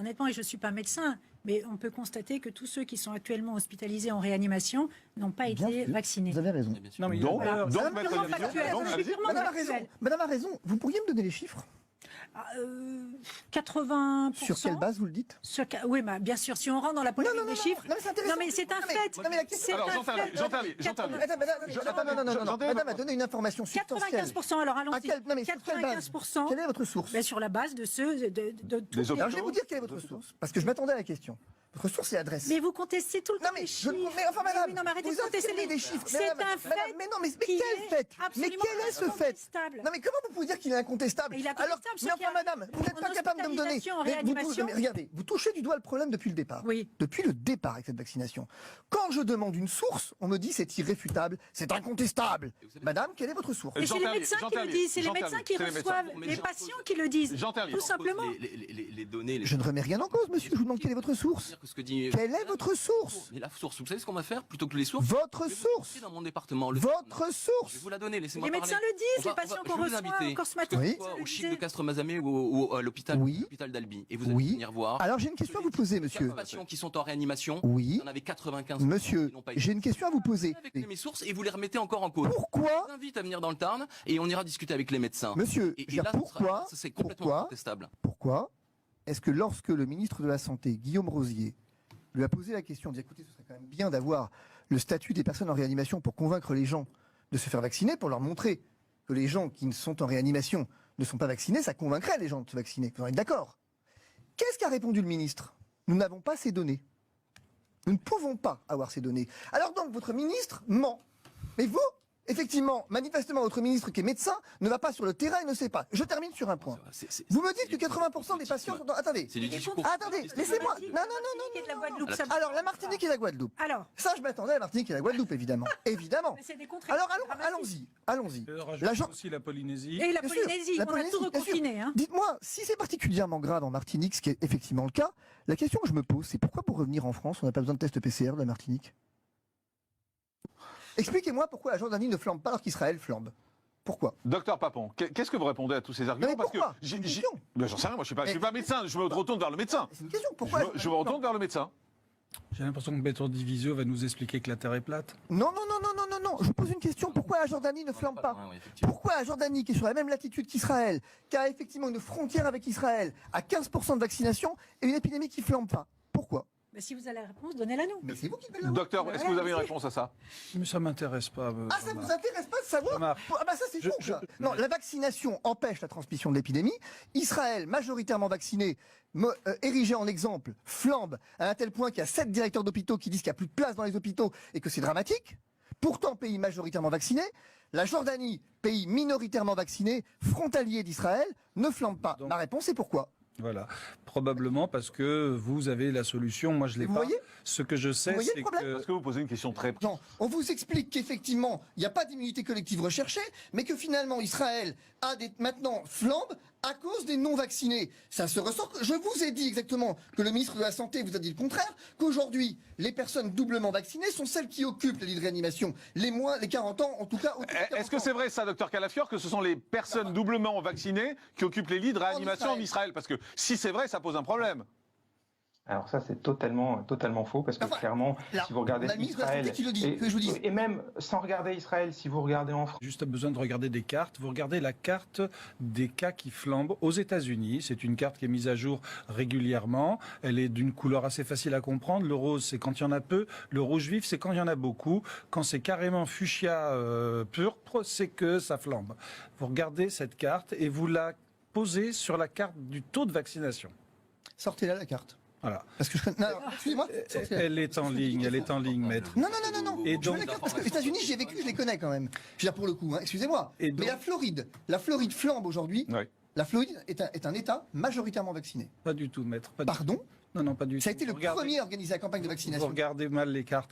Honnêtement, et je ne suis pas médecin, mais on peut constater que tous ceux qui sont actuellement hospitalisés en réanimation n'ont pas été vaccinés. Vous avez raison. Non, mais Donc, Voilà. donc, C'est maître purement Division, factuel. donc, C'est allez-y. purement Madame a raison. factuel. Madame a raison. Vous pourriez me donner les chiffres? 80%. Sur quelle base vous le dites? Oui, bah, bien sûr, si on rentre dans la polémique des chiffres. Non, mais c'est intéressant. Non, mais c'est un Non, mais- fait. non, mais la question- C'est Alors, un j'interviens, fait. j'interviens. Non. Madame a donné une information substantielle. 95%, alors À allons-y. quelle, non mais sur quelle base? 95%. Quelle est votre source? Ben, sur la base de ceux de toutes Des les- Alors je vais vous dire quelle est votre source, parce que je m'attendais à la question. Votre source et l'adresse. Mais vous contestez tout le temps Non mais, les chiffres. mais enfin madame, Oui, non, mais arrêtez vous de contester affirmez les chiffres. C'est Madame, un fait. madame, mais non, mais qui quel est fait? Mais absolument quel est ce fait? incontestable. Non mais comment vous pouvez dire qu'il est incontestable? Il est Alors, incontestable, mais sauf qu'il y enfin a madame, vous n'êtes en pas capable de me donner. hospitalisation, en Mais réanimation. mais regardez, vous touchez du doigt le problème depuis le départ. Oui. Depuis le départ avec cette vaccination. Quand je demande une source, on me dit c'est irréfutable, c'est incontestable. Madame, quelle est votre source? Et c'est les Jean médecins qui le Terlier, disent, c'est les Jean médecins Terlier, qui c'est les médecins. reçoivent, Mais les Jean patients Terlier. qui le disent. Jean Terlier. Tout simplement. Les données. Je ne remets rien en cause, monsieur. Je vous demande quelle est votre source. Ce que dit... Quelle est votre source? Mais la source, vous savez ce qu'on va faire plutôt que les sources? Votre Je vais vous source. montrer dans mon département. Votre Je source. vais vous la donner, laissez-moi Les parler. médecins le disent, On va- les patients je qu'on vais vous reçoit inviter. encore ce matin. Oui. Au le chic de disaient. Castres-Mazamet ou à l'hôpital Oui. d'Albi. Et vous allez Oui. venir voir. Alors j'ai une question à vous poser, monsieur. 4 patients qui sont en réanimation. Oui. Il y en avait 95. Monsieur, qui n'ont pas été j'ai une question à vous poser. avec mes sources et vous les remettez encore en cause. Je Pourquoi, vous invite à venir dans le Tarn et on ira discuter avec les médecins. monsieur, Et je veux dire, là, pourquoi, ça, c'est complètement pourquoi, contestable. pourquoi est-ce que lorsque le ministre de la Santé, Guillaume Rosier, lui a posé la question, dit écoutez, ce serait quand même bien d'avoir le statut des personnes en réanimation pour convaincre les gens de se faire vacciner, pour leur montrer que les gens qui sont en réanimation ne sont pas vaccinés, ça convaincrait les gens de se vacciner. Vous en êtes d'accord? Qu'est-ce qu'a répondu le ministre? Nous n'avons pas ces données. Nous ne pouvons pas avoir ces données. Alors donc, votre ministre ment. Mais vous, effectivement, manifestement, votre ministre qui est médecin ne va pas sur le terrain et ne sait pas. Je termine sur un point. Vous me dites que 80% des patients sont dans... Attendez. C'est du discours. Attendez, laissez-moi. Non, non, Et de la Guadeloupe, non. ça- Alors, la Martinique et la Guadeloupe. Alors, Ça, je m'attendais à la Martinique et la Guadeloupe, évidemment. Évidemment. mais c'est des contraintes Alors, dramatiques. allons-y. Rajoute L'agent- aussi la Polynésie. Et la Bien sûr, Polynésie, la on a Polynésie, tout bien sûr. reconfiné. Hein. Dites-moi, si c'est particulièrement grave en Martinique, ce qui est effectivement le cas, la question que je me pose, c'est pourquoi pour revenir en France, on n'a pas besoin de test PCR de la Martinique? Expliquez-moi pourquoi la Jordanie ne flambe pas alors qu'Israël flambe. Pourquoi? Docteur Papon, qu'est-ce que vous répondez à tous ces arguments? mais pourquoi? C'est une question. Ben, j'en sais rien, moi je suis pas médecin, je me retourne vers le médecin. C'est une question. Pourquoi Je me retourne vers le médecin. J'ai l'impression que Maître Divisio va nous expliquer que la Terre est plate. Non. Je vous pose une question. Pourquoi la Jordanie ne flambe pas? Ouais, effectivement. Pourquoi la Jordanie, qui est sur la même latitude qu'Israël, qui a effectivement une frontière avec Israël, a 15% de vaccination et une épidémie qui flambe pas? Pourquoi? Mais si vous avez la réponse, donnez-la nous. Mais c'est vous qui devez l'avoir. Docteur, est-ce que vous avez une réponse à ça? Mais ça m'intéresse pas. Ah, ça vous intéresse pas de savoir? Jean-Marc. Ah bah ça c'est faux ça. Non, la vaccination empêche la transmission de l'épidémie. Israël, majoritairement vacciné, érigé en exemple, flambe à un tel point qu'il y a 7 directeurs d'hôpitaux qui disent qu'il n'y a plus de place dans les hôpitaux et que c'est dramatique. Pourtant, pays majoritairement vacciné, la Jordanie, pays minoritairement vacciné, frontalier d'Israël, ne flambe pas. Donc- Ma réponse est pourquoi? Voilà. Probablement parce que vous avez la solution, moi je l'ai Vous pas. voyez Ce que je sais, Vous voyez c'est le problème Parce que vous posez une question très... Non, on vous explique qu'effectivement, il n'y a pas d'immunité collective recherchée, mais que finalement Israël a maintenant flambe à cause des non-vaccinés. Ça se ressort. Je vous ai dit exactement que le ministre de la Santé vous a dit le contraire, qu'aujourd'hui, les personnes doublement vaccinées sont celles qui occupent les lits de réanimation. Les 40 ans, en tout cas. Est-ce que c'est vrai ça, docteur Calafior, que ce sont les personnes doublement vaccinées qui occupent les lits de réanimation en Israël? Parce que si c'est vrai, ça pose un problème. Alors ça, c'est totalement faux, parce que Enfin, clairement, là, si vous regardez on a le ministre de la Israël, Santé qui le dit, que je vous dise. et même sans regarder Israël, si vous regardez en France, juste besoin de regarder des cartes. Vous regardez la carte des cas qui flambent aux États-Unis. C'est une carte qui est mise à jour régulièrement. Elle est d'une couleur assez facile à comprendre. Le rose, c'est quand il y en a peu. Le rouge vif, c'est quand il y en a beaucoup. Quand c'est carrément fuchsia purpre, c'est que ça flambe. Vous regardez cette carte et vous la posez sur la carte du taux de vaccination. Sortez-là la carte. Voilà. Parce que je... Non, excusez-moi. sortez-la. Elle est en ligne, maître. Non. Et Je veux donc- la carte parce que les États-Unis, j'y ai vécu, je les connais quand même. Je veux dire, pour le coup, hein, excusez-moi. Et donc- Mais la Floride flambe aujourd'hui. Oui. La Floride est un État majoritairement vacciné. Pas du tout, maître. Pas du Pardon? tout. Non, pas du tout. Ça a été le Vous regardez- premier à organiser la campagne de Vous vaccination. regardez mal les cartes.